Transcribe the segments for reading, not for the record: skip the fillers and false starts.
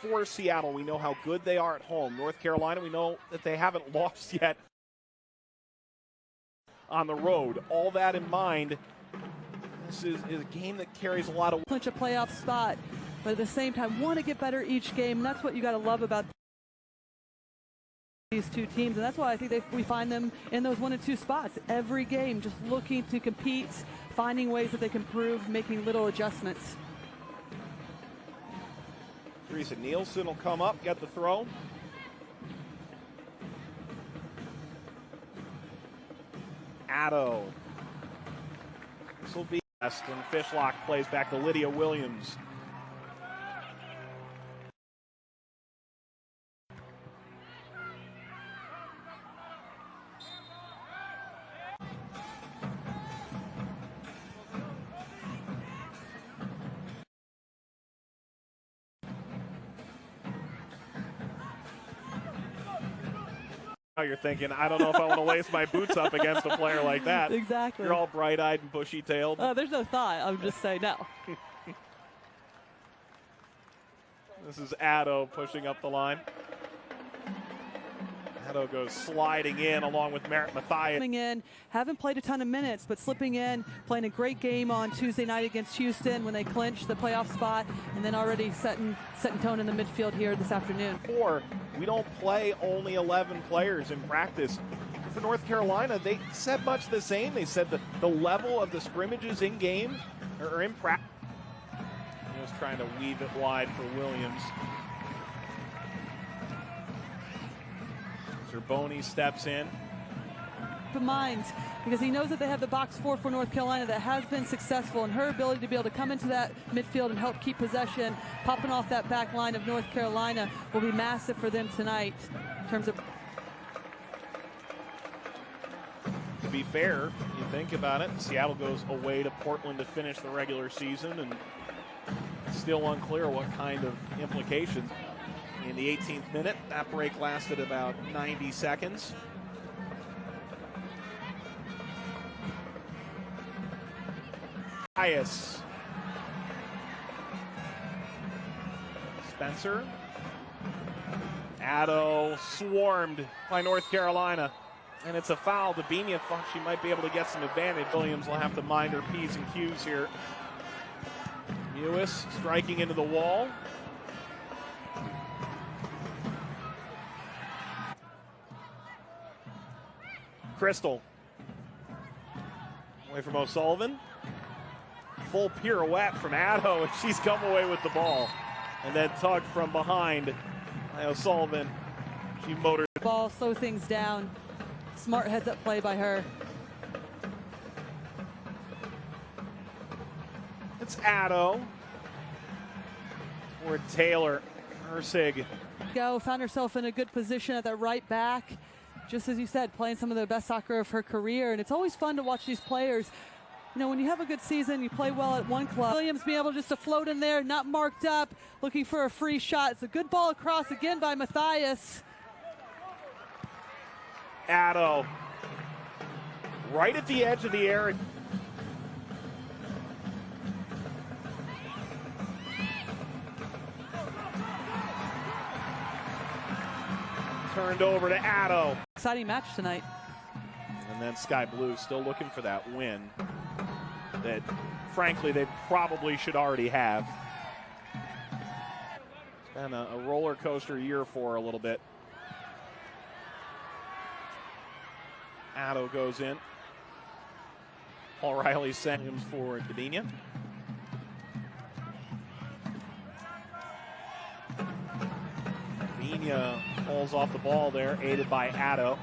for Seattle. We know how good they are at home. North Carolina, we know that they haven't lost yet on the road. All that in mind, this is a game that carries a lot of... Clinch a playoff spot, but at the same time want to get better each game, and that's what you got to love about these two teams, and that's why I think we find them in those 1 and 2 spots every game, just looking to compete, finding ways that they can improve, making little adjustments. Teresa Nielsen will come up, get the throw. Addo. This will be best, and Fishlock plays back to Lydia Williams. Now you're thinking, I don't know if I want to lace my boots up against a player like that. Exactly. You're all bright-eyed and bushy-tailed. There's no thought. I'm just saying no. This is Addo pushing up the line. Addo goes sliding in along with Merritt Mathias. Coming in, haven't played a ton of minutes, but slipping in, playing a great game on Tuesday night against Houston when they clinched the playoff spot, and then already setting tone in the midfield here this afternoon. We don't play only 11 players in practice. For North Carolina, they said much the same. They said that the level of the scrimmages in game or in practice. Just trying to weave it wide for Williams. Zerboni steps in. Mind, because he knows that they have the box four for North Carolina that has been successful, and her ability to be able to come into that midfield and help keep possession, popping off that back line of North Carolina will be massive for them tonight in terms of... To be fair, you think about it, Seattle goes away to Portland to finish the regular season, and still unclear what kind of implications. In the 18th minute, that break lasted about 90 seconds. Spencer. Addo swarmed by North Carolina. And it's a foul. Dabinia thought she might be able to get some advantage. Williams will have to mind her P's and Q's here. Lewis striking into the wall. Crystal. Away from O'Sullivan. Full pirouette from Addo, and she's come away with the ball. And then tugged from behind by O'Sullivan. She motored. Ball, slow things down. Smart heads-up play by her. It's Addo. Or Taylor. Hersig. Found herself in a good position at that right back. Just as you said, playing some of the best soccer of her career. And it's always fun to watch these players. You know, when you have a good season, you play well at one club. Williams being able just to float in there, not marked up, looking for a free shot. It's a good ball across again by Mathias. Addo. Right at the edge of the area. Turned over to Addo. Exciting match tonight. And then Sky Blue still looking for that win that, frankly, they probably should already have. It's been a roller coaster year for her a little bit. Addo goes in. Paul Riley sent him for Dabinia. Dabinia falls off the ball there, aided by Addo.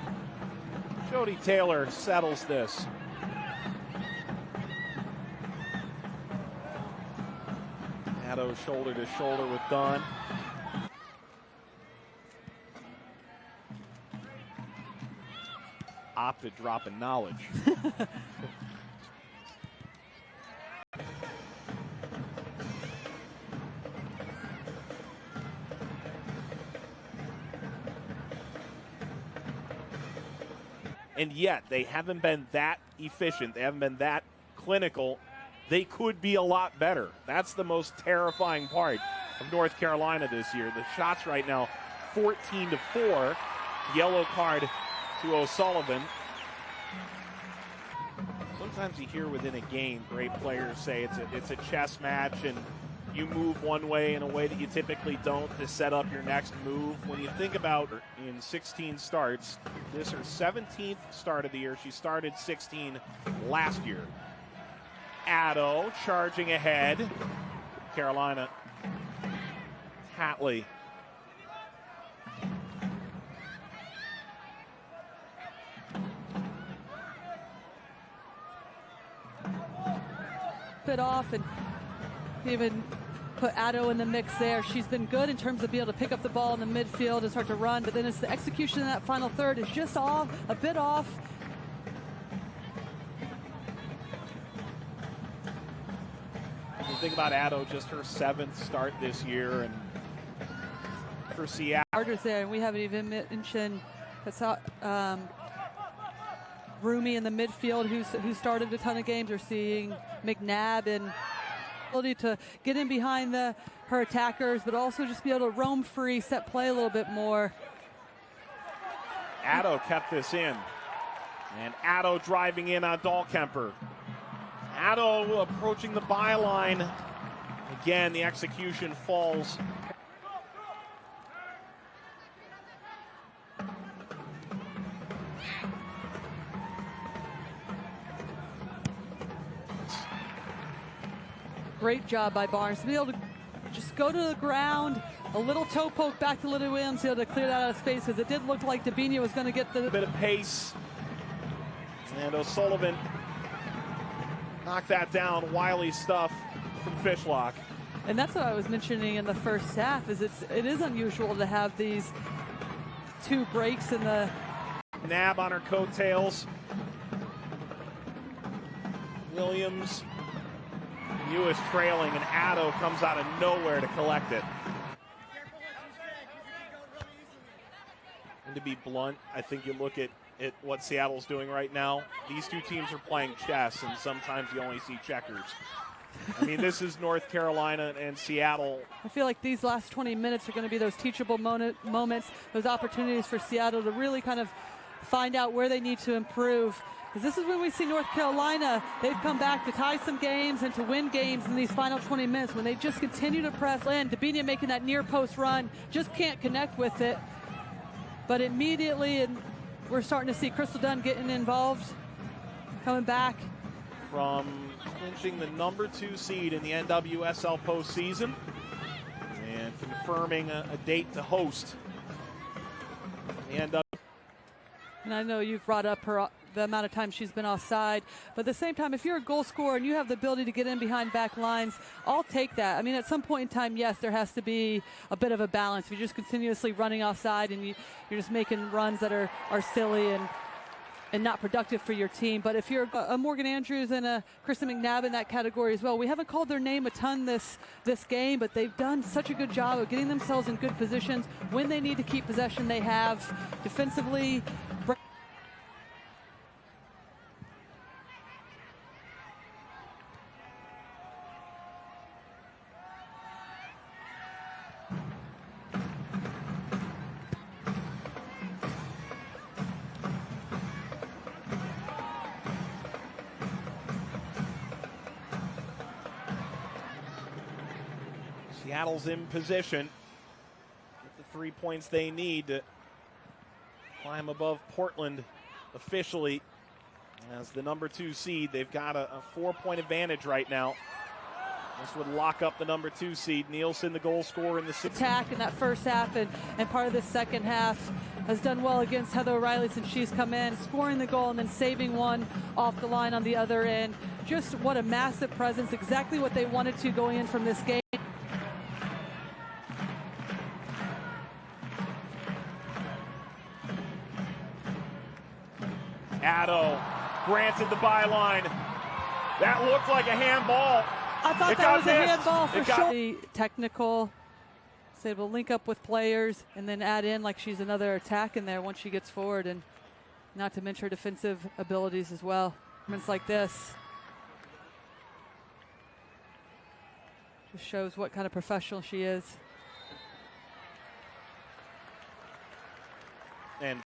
Jody Taylor settles this. Addo shoulder to shoulder with Dunn. Opted drop in knowledge. And yet, they haven't been that efficient. They haven't been that clinical. They could be a lot better. That's the most terrifying part. of North Carolina this year. The shots right now 14-4. Yellow card to O'Sullivan. Sometimes you hear within a game great players say it's a chess match and you move one way in a way that you typically don't to set up your next move. When you think about her in 16 starts, this is her 17th start of the year. She started 16 last year. Addo charging ahead. Carolina. Hatley. Bit off and even put Addo in the mix there. She's been good in terms of being able to pick up the ball in the midfield and start to run, but then it's the execution in that final third is just off, a bit off. You think about Addo, just her 7th start this year, and for Seattle. Starters there, and we haven't even mentioned Roomy in the midfield, who started a ton of games. We're seeing McNabb and ability to get in behind her attackers, but also just be able to roam free, set play a little bit more. Addo kept this in, and Addo driving in on Dahlkemper. Addo approaching the byline. Again, the execution falls. Great job by Barnes to be able to just go to the ground, a little toe poke back to Lily Williams to be able to clear that out of space, because it did look like Dabinia was going to get the bit of pace. And O'Sullivan knocked that down. Wily stuff from Fishlock. And that's what I was mentioning in the first half, is it is unusual to have these 2 breaks in the Nab on her coattails. Williams. Lewis trailing, and Addo comes out of nowhere to collect it. And to be blunt, I think you look at what Seattle's doing right now. These 2 teams are playing chess, and sometimes you only see checkers. I mean, this is North Carolina and Seattle. I feel like these last 20 minutes are going to be those teachable moments, those opportunities for Seattle to really kind of find out where they need to improve. Because this is when we see North Carolina, they've come back to tie some games and to win games in these final 20 minutes when they just continue to press in. Dabinia making that near post run, just can't connect with it. But immediately, and we're starting to see Crystal Dunn getting involved, coming back. From clinching the number 2 seed in the NWSL postseason and confirming a date to host the NW. And I know you've brought up the amount of time she's been offside, but at the same time, if you're a goal scorer and you have the ability to get in behind back lines, I'll take that. I mean, at some point in time, yes, there has to be a bit of a balance. If you're just continuously running offside and you're just making runs that are silly and not productive for your team. But if you're a Morgan Andrews and a Kristen McNabb in that category as well, we haven't called their name a ton this game, but they've done such a good job of getting themselves in good positions. When they need to keep possession, they have. Defensively, Seattle's in position. Get the 3 points they need to climb above Portland officially as the number 2 seed. They've got a 4-point advantage right now. This would lock up the number 2 seed. Nielsen, the goal scorer in the attack in that first half and part of the second half, has done well against Heather O'Reilly since she's come in, scoring the goal and then saving one off the line on the other end. Just what a massive presence, exactly what they wanted to going in from this game. Addo granted the byline. That looked like a handball. I thought that was a handball for sure. Technical, is able to link up with players and then add in like she's another attack in there once she gets forward, and not to mention her defensive abilities as well. Moments like this just shows what kind of professional she is. and